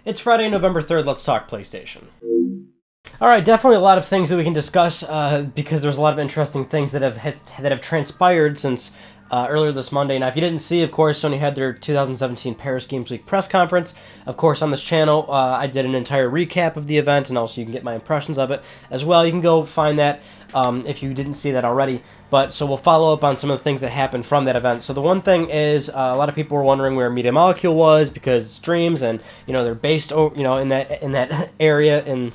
It's Friday, November 3rd. Let's talk PlayStation. Alright, definitely a lot of things that we can discuss because there's a lot of interesting things that have transpired since earlier this Monday. Now, if you didn't see, of course, Sony had their 2017 Paris Games Week press conference. Of course, on this channel, I did an entire recap of the event, and also you can get my impressions of it as well. You can go find that if you didn't see that already. But so we'll follow up on some of the things that happened from that event. So the one thing is, a lot of people were wondering where Media Molecule was because it's dreams, and they're based, in that area in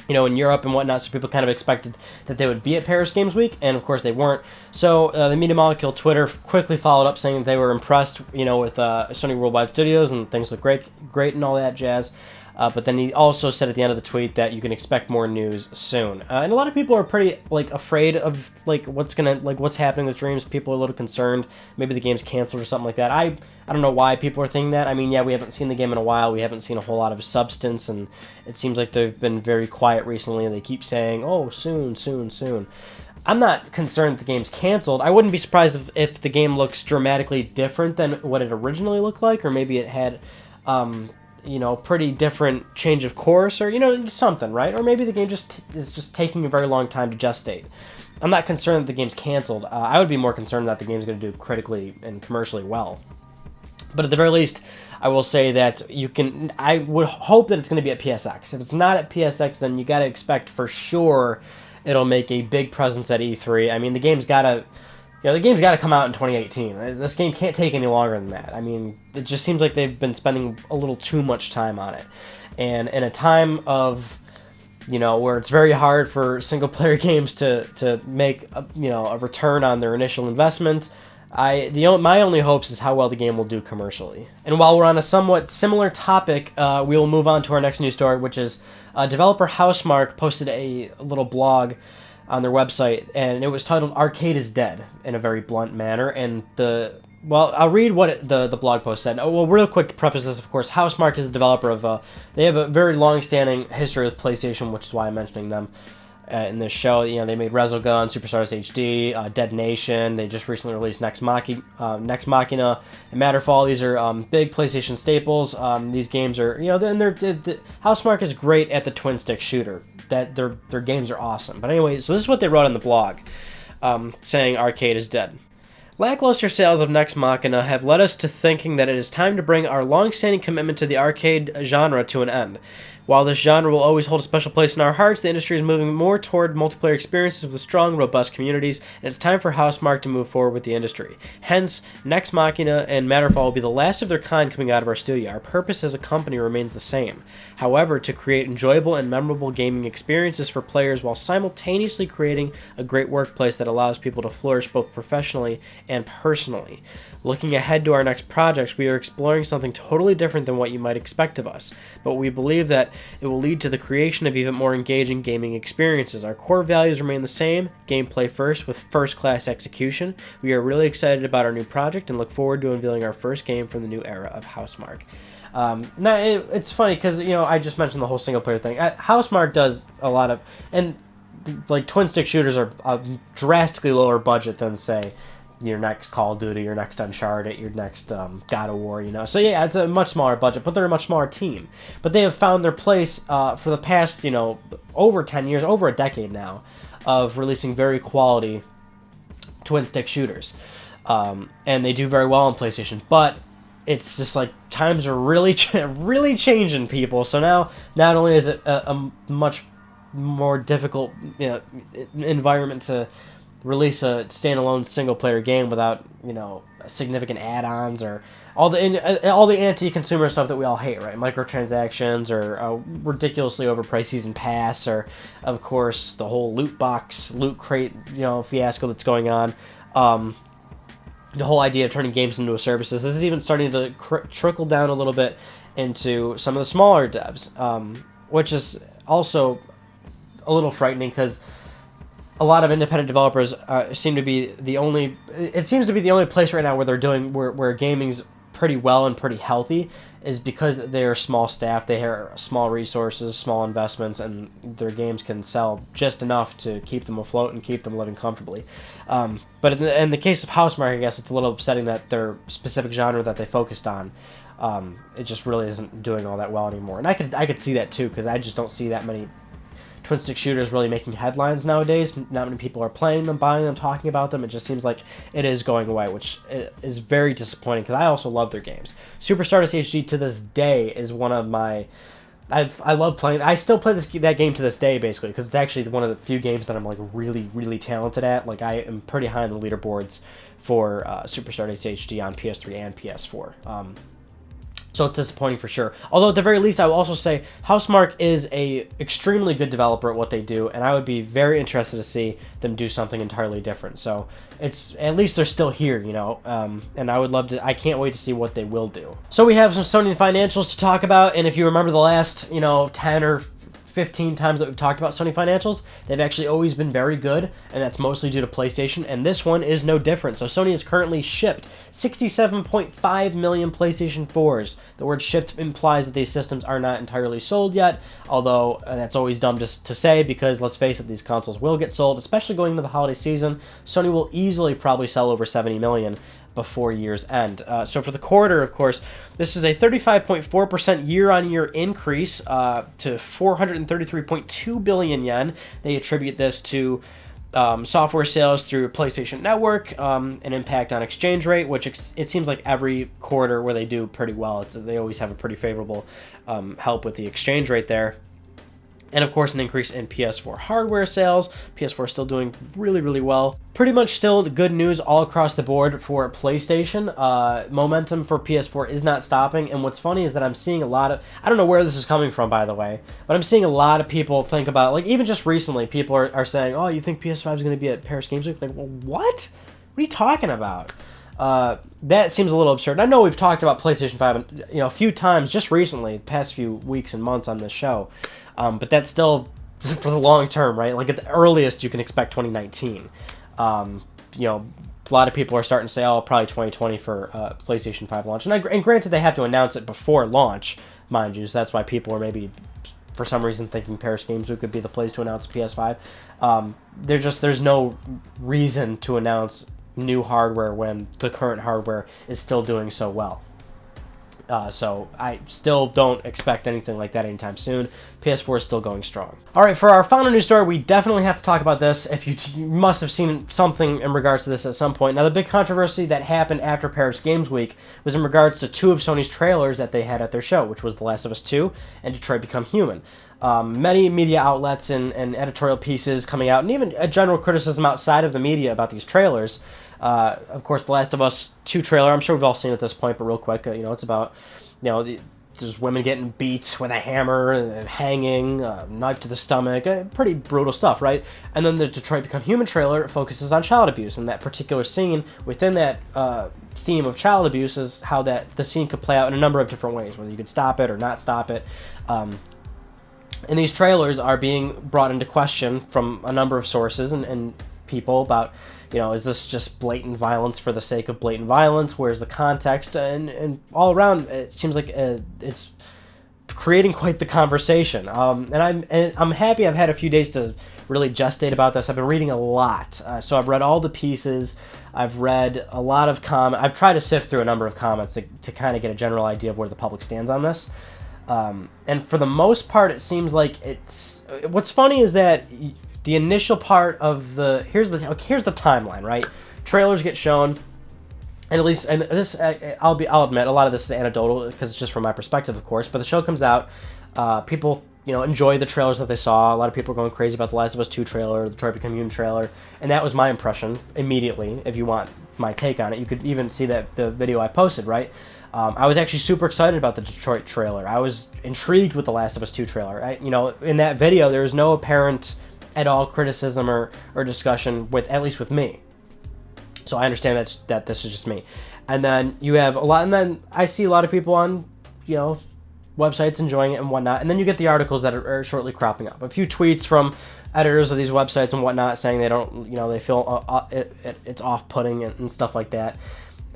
Europe and whatnot, so people kind of expected that they would be at Paris Games Week, and of course they weren't. So the Media Molecule Twitter quickly followed up saying that they were impressed, with Sony Worldwide Studios and things look great and all that jazz. But then he also said at the end of the tweet that you can expect more news soon. And a lot of people are pretty afraid of what's happening with Dreams. People are a little concerned. Maybe the game's canceled or something like that. I don't know why people are thinking that. I mean, yeah, we haven't seen the game in a while. We haven't seen a whole lot of substance, and it seems like they've been very quiet recently, and they keep saying, oh, soon, soon, soon. I'm not concerned that the game's canceled. I wouldn't be surprised if the game looks dramatically different than what it originally looked like, or maybe it had pretty different change of course, or something, right? Or maybe the game is just taking a very long time to gestate. I'm not concerned that the game's canceled. I would be more concerned that the game's going to do critically and commercially well. But at the very least, I will say that I would hope that it's going to be at PSX. If it's not at PSX, then you got to expect for sure it'll make a big presence at E3. I mean, the game's got to come out in 2018. This game can't take any longer than that. I mean, it just seems like they've been spending a little too much time on it. And in a time of, where it's very hard for single-player games to make, a return on their initial investment, my only hopes is how well the game will do commercially. And while we're on a somewhat similar topic, we will move on to our next news story, which is developer Housemarque posted a little blog on their website, and it was titled "Arcade is Dead" in a very blunt manner. And I'll read what the blog post said. Well, real quick to preface this, of course, Housemarque is a developer of they have a very long-standing history with PlayStation, which is why I'm mentioning them in this show. They made Resogun, Superstars HD, Dead Nation. They just recently released Next Machina, and Matterfall. These are big PlayStation staples. These games are, Housemarque is great at the twin stick shooter. That their games are awesome. But anyway, so this is what they wrote on the blog, saying Arcade is dead. Lackluster sales of Next Machina have led us to thinking that it is time to bring our long-standing commitment to the arcade genre to an end. While this genre will always hold a special place in our hearts, the industry is moving more toward multiplayer experiences with strong, robust communities, and it's time for Housemarque to move forward with the industry. Hence, Next Machina and Matterfall will be the last of their kind coming out of our studio. Our purpose as a company remains the same. However, to create enjoyable and memorable gaming experiences for players while simultaneously creating a great workplace that allows people to flourish both professionally and personally. Looking ahead to our next projects, we are exploring something totally different than what you might expect of us, but we believe that it will lead to the creation of even more engaging gaming experiences. Our core values remain the same, gameplay first with first-class execution. We are really excited about our new project and look forward to unveiling our first game from the new era of Housemarque. Now, it's funny because, I just mentioned the whole single-player thing. Housemarque does a lot of, and twin-stick shooters are a drastically lower budget than, say, your next Call of Duty, your next Uncharted, your next God of War, So yeah, it's a much smaller budget, but they're a much smaller team. But they have found their place for the past, over 10 years, over a decade now, of releasing very quality twin-stick shooters. And they do very well on PlayStation, but it's just times are really, really changing, people. So now, not only is it a much more difficult environment to release a standalone single-player game without, significant add-ons or all the anti-consumer stuff that we all hate, right? Microtransactions or a ridiculously overpriced season pass, or of course the whole loot crate, fiasco that's going on. The whole idea of turning games into services. This is even starting to trickle down a little bit into some of the smaller devs, which is also a little frightening because a lot of independent developers seem to be the only. It seems to be the only place right now where they're doing where gaming's pretty well and pretty healthy is because they're small staff, they have small resources, small investments, and their games can sell just enough to keep them afloat and keep them living comfortably. But in the case of Housemarque, I guess it's a little upsetting that their specific genre that they focused on it just really isn't doing all that well anymore. And I could see that too, because I just don't see that many twin stick shooters really making headlines nowadays. Not many people are playing them, buying them, talking about them. It just seems like it is going away, which is very disappointing, because I also love their games. Super Stardust HD to this day is one of my... I love playing. I still play that game to this day, basically, because it's actually one of the few games that I'm like really, really talented at. Like, I am pretty high on the leaderboards for Super Stardust HD on PS3 and PS4. So it's disappointing for sure. Although at the very least, I will also say Housemarque is a extremely good developer at what they do, and I would be very interested to see them do something entirely different. So it's at least they're still here, you know, and I would love to. I can't wait to see what they will do. So we have some Sony financials to talk about, and if you remember the last, 10 or 15 times that we've talked about Sony financials, they've actually always been very good, and that's mostly due to PlayStation, and this one is no different. So Sony has currently shipped 67.5 million PlayStation 4s. The word shipped implies that these systems are not entirely sold yet, although that's always dumb to say, because let's face it, these consoles will get sold, especially going into the holiday season. Sony will easily probably sell over 70 million before year's end. So for the quarter, of course, this is a 35.4% year-on-year increase to 433.2 billion yen. They attribute this to software sales through PlayStation Network, an impact on exchange rate, which it seems like every quarter where they do pretty well, they always have a pretty favorable help with the exchange rate there. And of course, an increase in PS4 hardware sales. PS4 is still doing really, really well. Pretty much still good news all across the board for PlayStation. Momentum for PS4 is not stopping. And what's funny is that I'm seeing a lot of... I don't know where this is coming from, by the way. But I'm seeing a lot of people think about... Like, even just recently, people are saying, oh, you think PS5 is going to be at Paris Games Week? Like, well, what? What are you talking about? That seems a little absurd. I know we've talked about PlayStation 5 a few times just recently, the past few weeks and months on this show. But that's still for the long term, right? Like, at the earliest, you can expect 2019. A lot of people are starting to say, oh, probably 2020 for PlayStation 5 launch. And granted, they have to announce it before launch, mind you, so that's why people are maybe, for some reason, thinking Paris Games Week could be the place to announce PS5. There's no reason to announce new hardware when the current hardware is still doing so well. So I still don't expect anything like that anytime soon. PS4 is still going strong. All right, for our final news story, we definitely have to talk about this. If you must have seen something in regards to this at some point. Now, the big controversy that happened after Paris Games Week was in regards to two of Sony's trailers that they had at their show, which was The Last of Us 2 and Detroit Become Human. Many media outlets and editorial pieces coming out, and even a general criticism outside of the media about these trailers. Of course, The Last of Us 2 trailer, I'm sure we've all seen it at this point, but real quick, it's about, there's women getting beat with a hammer, and hanging, knife to the stomach, pretty brutal stuff, right? And then the Detroit Become Human trailer focuses on child abuse, and that particular scene within that theme of child abuse is how the scene could play out in a number of different ways, whether you could stop it or not stop it. And these trailers are being brought into question from a number of sources and people about, is this just blatant violence for the sake of blatant violence? Where's the context? And all around, it seems like it's creating quite the conversation. And I'm happy I've had a few days to really gestate about this. I've been reading a lot. So I've read all the pieces. I've read a lot of comments. I've tried to sift through a number of comments to kind of get a general idea of where the public stands on this. And for the most part, it seems like what's funny is that the initial part of here's the timeline, right? Trailers get shown, and this I'll admit a lot of this is anecdotal because it's just from my perspective, of course. But the show comes out, people enjoy the trailers that they saw. A lot of people are going crazy about the Last of Us 2 trailer, the Detroit Become Human trailer, and that was my impression immediately. If you want my take on it, you could even see the video I posted, right? I was actually super excited about the Detroit trailer. I was intrigued with the Last of Us 2 trailer. In that video, there was no apparent at all criticism or discussion at least with me. So I understand that this is just me. And then you have a lot, and then I see a lot of people on, websites enjoying it and whatnot. And then you get the articles that are shortly cropping up. A few tweets from editors of these websites and whatnot saying they don't, they feel it's off-putting and stuff like that.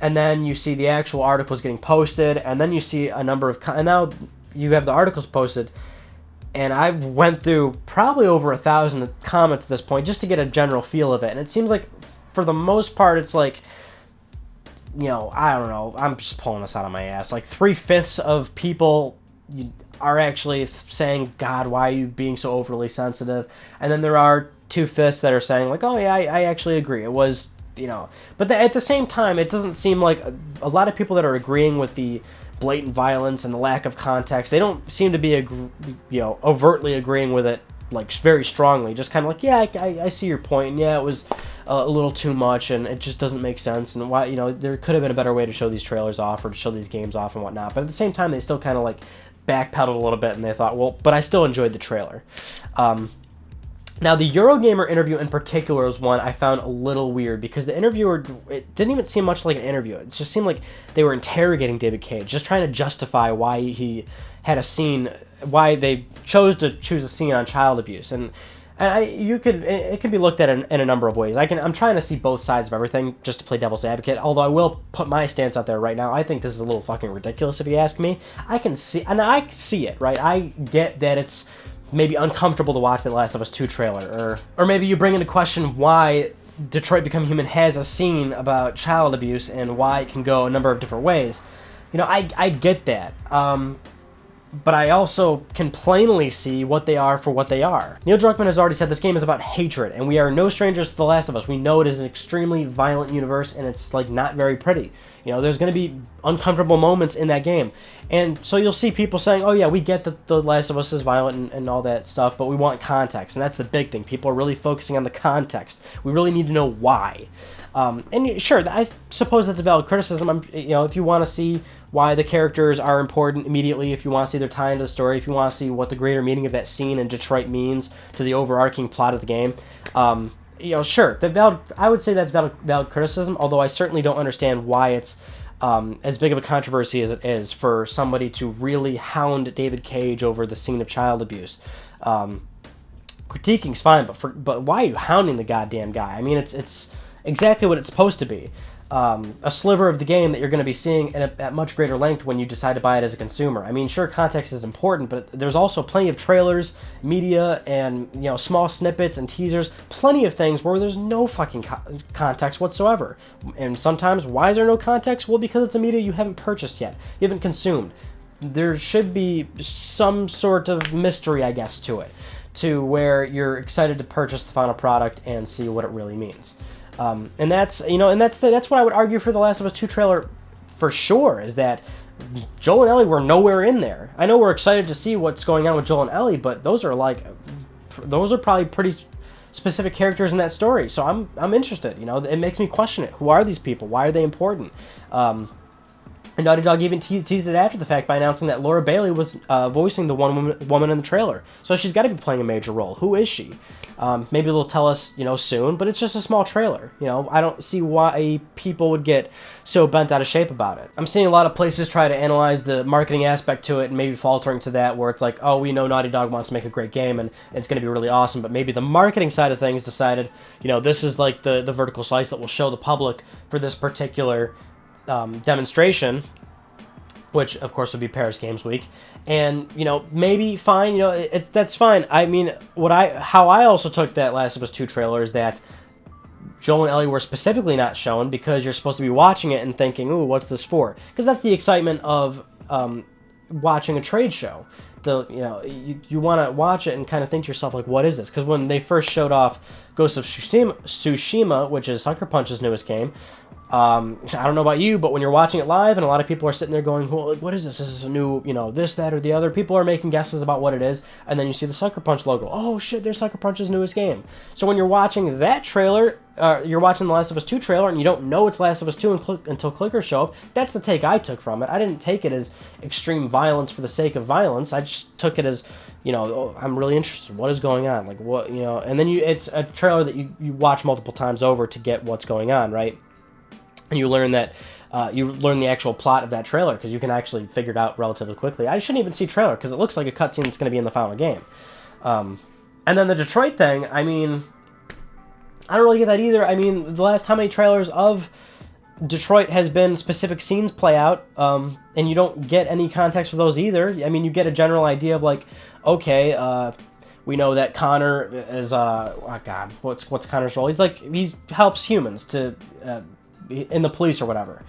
And then you see the actual articles getting posted, and then you see a number of... and now you have the articles posted, and I've went through probably over 1,000 comments at this point just to get a general feel of it. And it seems like, for the most part, it's like you know, I don't know, I'm just pulling this out of my ass. Like 3/5 of people are actually saying, God, why are you being so overly sensitive? And then there are 2/5 that are saying like, oh yeah, I actually agree. It was, you know, but at the same time, it doesn't seem like a lot of people that are agreeing with the blatant violence and the lack of context, they don't seem to be, you know, overtly agreeing with it like very strongly. Just kind of like, yeah, I see your point, and yeah, it was a little too much, and it just doesn't make sense, and why, you know, there could have been a better way to show these trailers off or to show these games off and whatnot. But at the same time, they still kind of like backpedaled a little bit, and they thought, well, but I still enjoyed the trailer. Now, the Eurogamer interview in particular is one I found a little weird, because the interviewer, it didn't even seem much like an interview. It just seemed like they were interrogating David Cage, just trying to justify why he had a scene, why they chose to choose a scene on child abuse. And it can be looked at in a number of ways. I'm trying to see both sides of everything, just to play devil's advocate, although I will put my stance out there right now. I think this is a little fucking ridiculous, if you ask me. I see it, right? I get that it's maybe uncomfortable to watch the Last of Us 2 trailer, or maybe you bring into question why Detroit Become Human has a scene about child abuse and why it can go a number of different ways. You know, I get that. But I also can plainly see what they are for what they are. Neil Druckmann has already said this game is about hatred, and we are no strangers to The Last of Us. We know it is an extremely violent universe, and it's like not very pretty. You know, there's going to be uncomfortable moments in that game. And so you'll see people saying, oh yeah, we get that The Last of Us is violent and all that stuff, but we want context. And that's the big thing. People are really focusing on the context. We really need to know why. And sure, I suppose that's a valid criticism. You know, if you want to see why the characters are important immediately, if you want to see their tie into the story, if you want to see what the greater meaning of that scene in Detroit means to the overarching plot of the game, you know, sure, I would say that's valid criticism, although I certainly don't understand why it's as big of a controversy as it is for somebody to really hound David Cage over the scene of child abuse. Critiquing's fine, but why are you hounding the goddamn guy? I mean, it's exactly what it's supposed to be. A sliver of the game that you're going to be seeing at much greater length when you decide to buy it as a consumer. I mean, sure, context is important, but there's also plenty of trailers, media, and, you know, small snippets and teasers, plenty of things where there's no fucking context whatsoever. And sometimes, why is there no context? Well, because it's a media you haven't purchased yet, you haven't consumed. There should be some sort of mystery, I guess, to it, to where you're excited to purchase the final product and see what it really means. And that's what I would argue for the Last of Us 2 trailer for sure, is that Joel and Ellie were nowhere in there. I know we're excited to see what's going on with Joel and Ellie, but those are probably pretty specific characters in that story. So I'm interested. You know, it makes me question it. Who are these people? Why are they important? And Naughty Dog even teased it after the fact by announcing that Laura Bailey was voicing the one woman in the trailer. So she's got to be playing a major role. Who is she? Maybe they'll tell us, you know, soon, but it's just a small trailer. You know, I don't see why people would get so bent out of shape about it. I'm seeing a lot of places try to analyze the marketing aspect to it and maybe faltering to that, where it's like, oh, we know Naughty Dog wants to make a great game and it's going to be really awesome, but maybe the marketing side of things decided, you know, this is like the vertical slice that will show the public for this particular demonstration, which of course would be Paris Games Week, and, you know, maybe fine, you know, that's fine. I mean, how I also took that Last of Us 2 trailer is that Joel and Ellie were specifically not shown because you're supposed to be watching it and thinking, ooh, what's this for? Because that's the excitement of watching a trade show. You want to watch it and kind of think to yourself, like, what is this? Because when they first showed off Ghost of Tsushima, which is Sucker Punch's newest game, I don't know about you, but when you're watching it live and a lot of people are sitting there going, well, what is this? Is this a new, you know, this, that, or the other? People are making guesses about what it is, and then you see the Sucker Punch logo. Oh, shit, there's Sucker Punch's newest game. So when you're watching that trailer, you're watching the Last of Us 2 trailer, and you don't know it's Last of Us 2 until clickers show up, that's the take I took from it. I didn't take it as extreme violence for the sake of violence. I just took it as, you know, oh, I'm really interested. What is going on? Like, what, you know, and then it's a trailer that you watch multiple times over to get what's going on, right? And you learn that you learn the actual plot of that trailer because you can actually figure it out relatively quickly. I shouldn't even see trailer because it looks like a cutscene that's going to be in the final game. And then the Detroit thing, I mean, I don't really get that either. I mean, the last how many trailers of Detroit has been specific scenes play out, and you don't get any context for those either. I mean, you get a general idea of like, okay, we know that Connor is, oh God, what's Connor's role? He's like, he helps humans to in the police or whatever,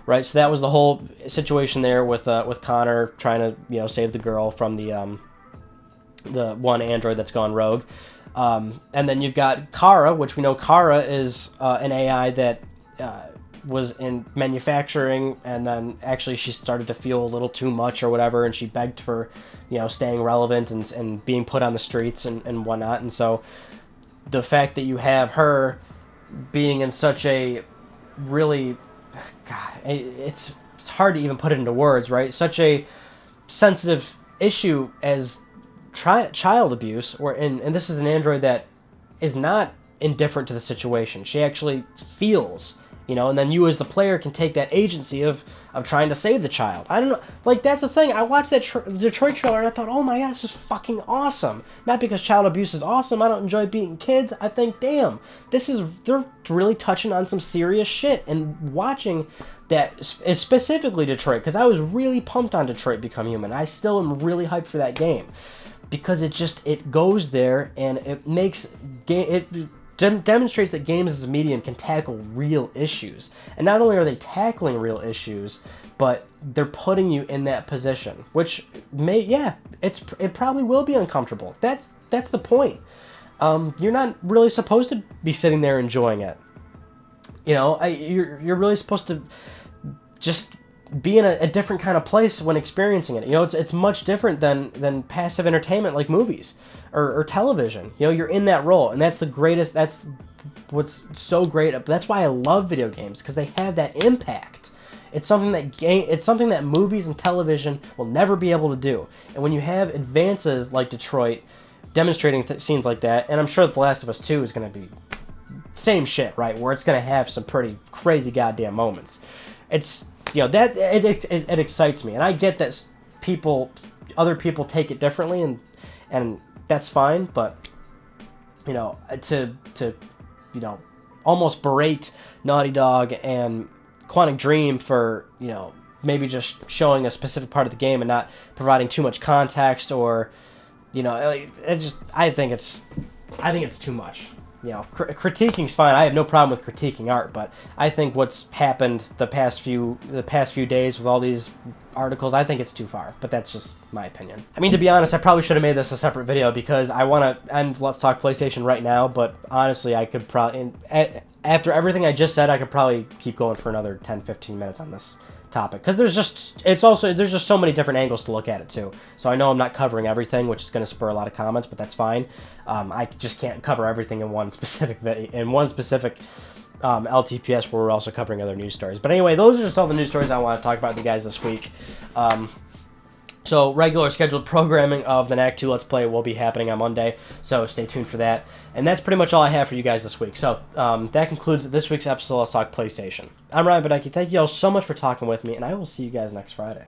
right? So that was the whole situation there with Connor trying to, you know, save the girl from the one android that's gone rogue. And then you've got Kara, which we know Kara is an AI that was in manufacturing, and then actually she started to feel a little too much or whatever, and she begged for, you know, staying relevant and being put on the streets and whatnot. And so the fact that you have her being in such a really, God, it's hard to even put it into words, right? Such a sensitive issue as child abuse, and this is an android that is not indifferent to the situation. She actually feels, you know, and then you as the player can take that agency of trying to save the child. I don't know, like, that's the thing. I watched that Detroit trailer and I thought, oh my God, this is fucking awesome. Not because child abuse is awesome. I don't enjoy beating kids. I think, damn, they're really touching on some serious shit. And watching that is specifically Detroit, because I was really pumped on Detroit Become Human. I still am really hyped for that game, because it goes there and it makes demonstrates that games as a medium can tackle real issues. And not only are they tackling real issues, but they're putting you in that position, which it probably will be uncomfortable. That's the point. You're not really supposed to be sitting there enjoying it. You know, you're really supposed to just be in a different kind of place when experiencing it. You know, it's much different than passive entertainment like movies or television. You know, you're in that role, and that's the greatest. That's what's so great. That's why I love video games, because they have that impact. It's something that movies and television will never be able to do. And when you have advances like Detroit demonstrating scenes like that, and I'm sure The Last of Us 2 is going to be same shit, right? Where it's going to have some pretty crazy goddamn moments. It's, you know, that it excites me, and I get that other people take it differently, and that's fine. But, you know, to you know, almost berate Naughty Dog and Quantic Dream for, you know, maybe just showing a specific part of the game and not providing too much context, or, you know, I think it's too much. You know, critiquing's fine. I have no problem with critiquing art, but I think what's happened the past few days with all these articles, I think it's too far. But that's just my opinion. I mean, to be honest, I probably should have made this a separate video, because I want to end Let's Talk PlayStation right now. But honestly, I could probably, after everything I just said, I could probably keep going for another 10-15 minutes on this topic, because there's just so many different angles to look at it too. So I know I'm not covering everything, which is going to spur a lot of comments, but that's fine. I just can't cover everything in one specific video, in one specific LTPS, where we're also covering other news stories. But anyway, those are just all the news stories I want to talk about with you guys this week. So regular scheduled programming of the NAC 2 Let's Play will be happening on Monday, so stay tuned for that. And that's pretty much all I have for you guys this week. So that concludes this week's episode of Let's Talk PlayStation. I'm Ryan Badecki. Thank you all so much for talking with me, and I will see you guys next Friday.